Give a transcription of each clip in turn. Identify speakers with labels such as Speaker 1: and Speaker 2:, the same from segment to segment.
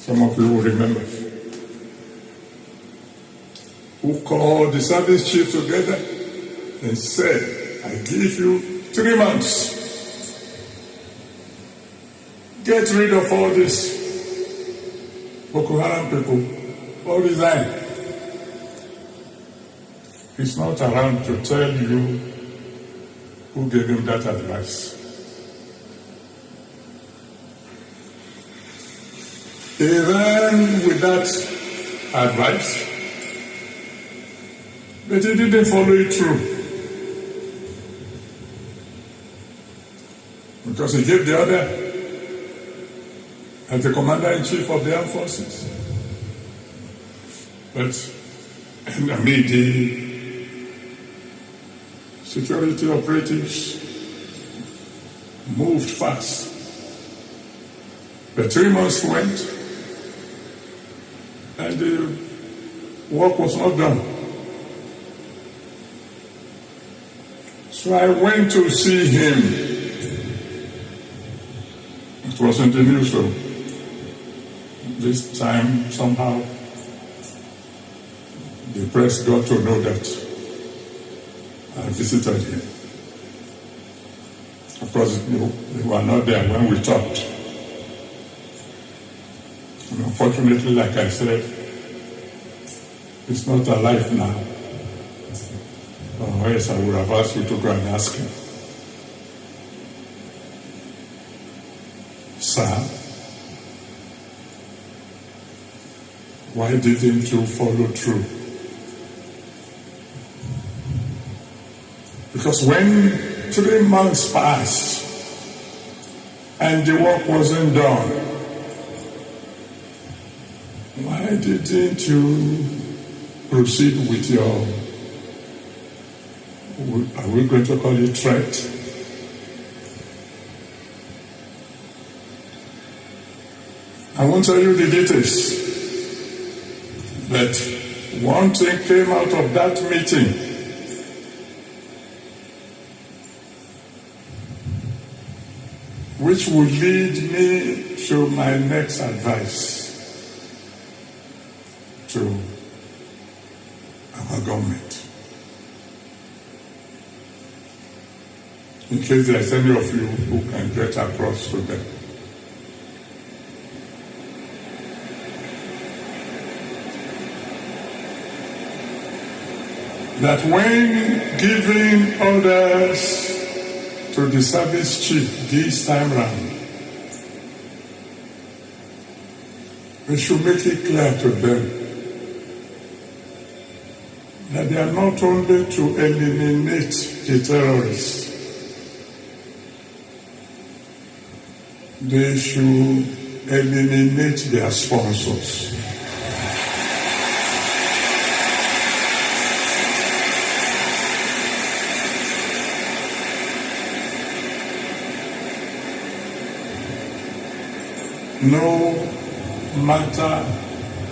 Speaker 1: some of you will remember, who called the service chief together and said, I give you 3 months. Get rid of all these Boko Haram people, all resign. He's not around to tell you who gave him that advice. He ran with that advice, but he didn't follow it through. Because he gave the order as the commander-in-chief of the armed forces. But, the security operatives moved fast. But 3 months went, and the work was not done. So I went to see him. It was in the newsroom. This time, somehow, the press got to know that I visited him. Of course, they were not there when we talked. And unfortunately, like I said, he's not alive now. Otherwise, I would have asked you to go and ask him. Sir, why didn't you follow through? Because when 3 months passed and the work wasn't done, why didn't you proceed with your, are we going to call it threat? I won't tell you the details, but one thing came out of that meeting. Which would lead me to my next advice to our government. In case there's any of you who can get across to them. That when giving orders to the service chief this time round, we should make it clear to them that they are not only to eliminate the terrorists, they should eliminate their sponsors. No matter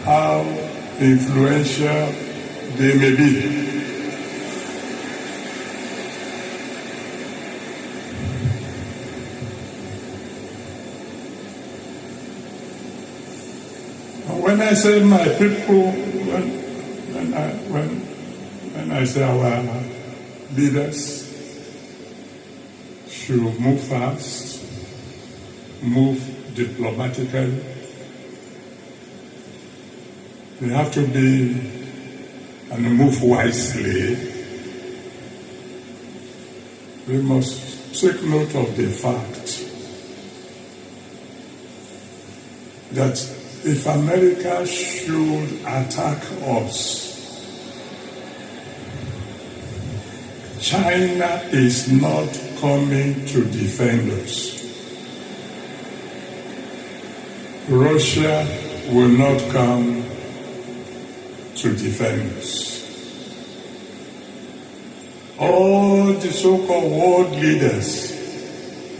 Speaker 1: how influential they may be. When I say my people, when I say our leaders should move fast, move diplomatically, they have to be and move wisely. We must take note of the fact that if America should attack us, China is not coming to defend us. Russia will not come to defend us. All the so-called world leaders,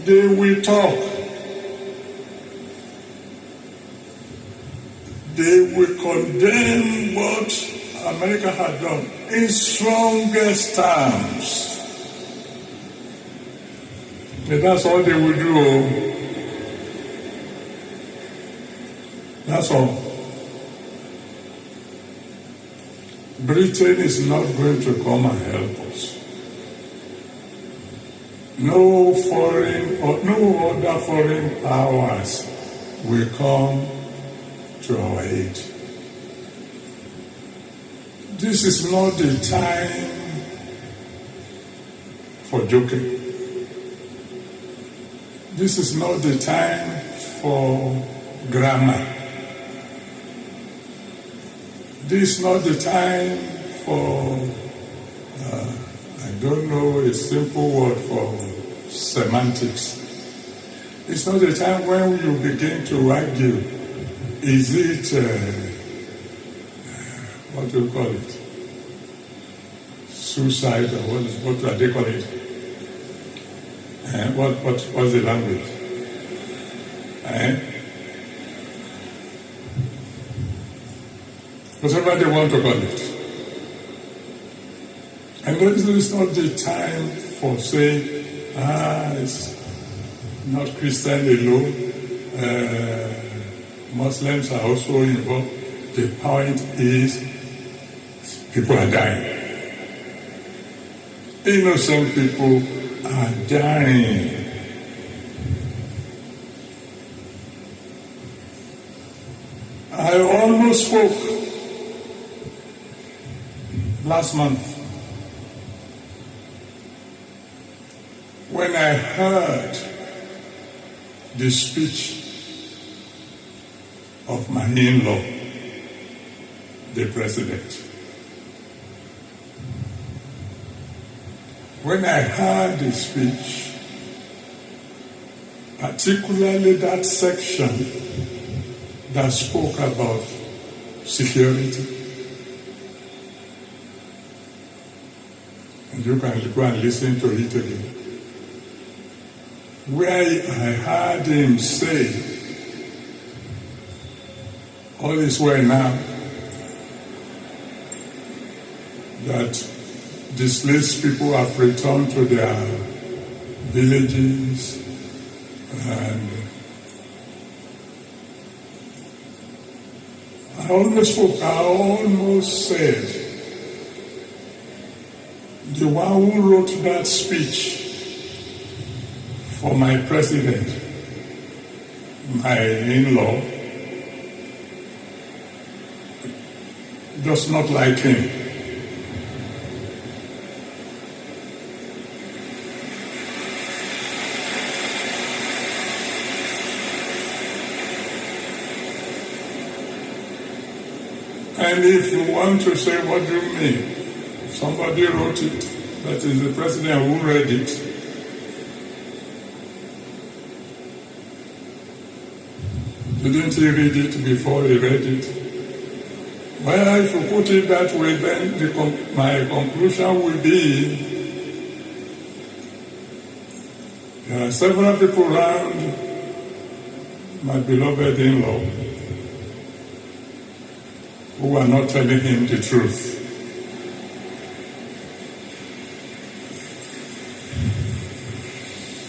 Speaker 1: they will talk. They will condemn what America had done in strongest terms. And that's all they will do. That's all. Britain is not going to come and help us. No foreign or no other foreign powers will come to our aid. This is not the time for joking. This is not the time for grammar. This is not the time for, I don't know a simple word for semantics. It's not the time when you begin to argue, is it, what do you call it? Suicide, or what do they call it? What's the language? Whatever they want to call it. And this is not the time for saying, it's not Christian alone. Muslims are also involved. The point is, people are dying. Innocent people are dying. I almost spoke last month when I heard the speech of my in-law, the president. When I heard the speech, particularly that section that spoke about security, and you can go and listen to it again, where I heard him say, all is well now, that displaced people have returned to their villages, and I almost said, the one who wrote that speech for my president, my in-law, does not like him. And if you want to say, what do you mean? Somebody wrote it, that is the president who read it. Didn't he read it before he read it? Well, if you put it that way, then my conclusion will be, there are several people around my beloved in-law who are not telling him the truth.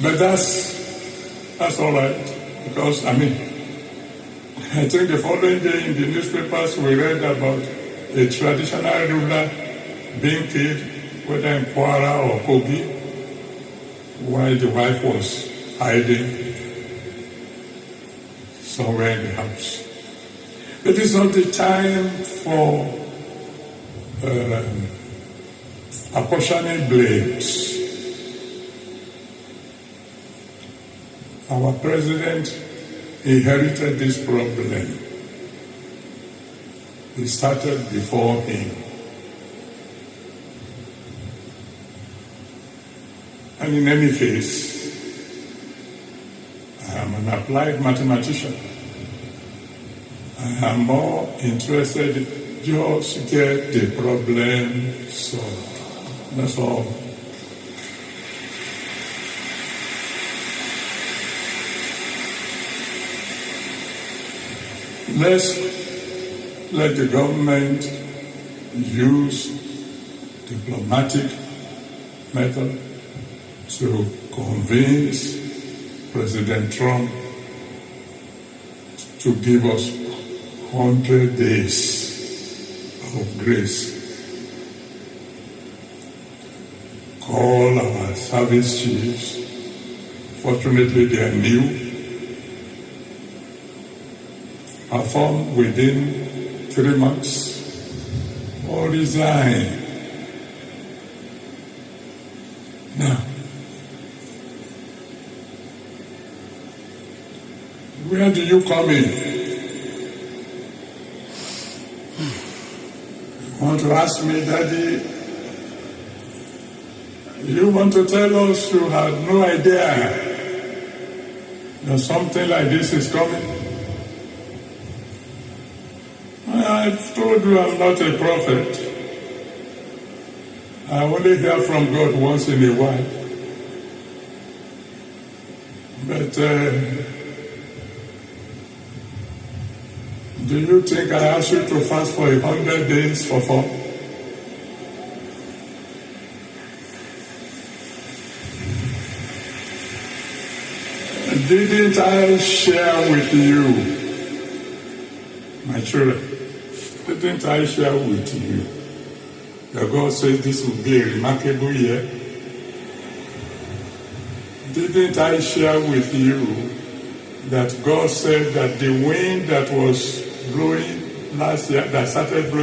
Speaker 1: But that's all right, because, I think the following day in the newspapers we read about a traditional ruler being killed, whether in Kwara or Kogi, while the wife was hiding somewhere in the house. It is not the time for apportioning blames. Our president inherited this problem. It started before him. And in any case, I am an applied mathematician. I am more interested in just get the problem solved. That's all. Let's let the government use diplomatic method to convince President Trump to give us 100 days of grace. Call our service chiefs. Fortunately, they are new. Perform within 3 months or resign. Now, where do you come in? You want to ask me, Daddy? You want to tell us you had no idea that something like this is coming? I've told you I'm not a prophet. I only hear from God once in a while. But do you think I asked you to fast for 100 days for fun? Didn't I share with you, my children? Didn't I share with you that God says this will be a remarkable year? Didn't I share with you that God said that the wind that was blowing last year, that started blowing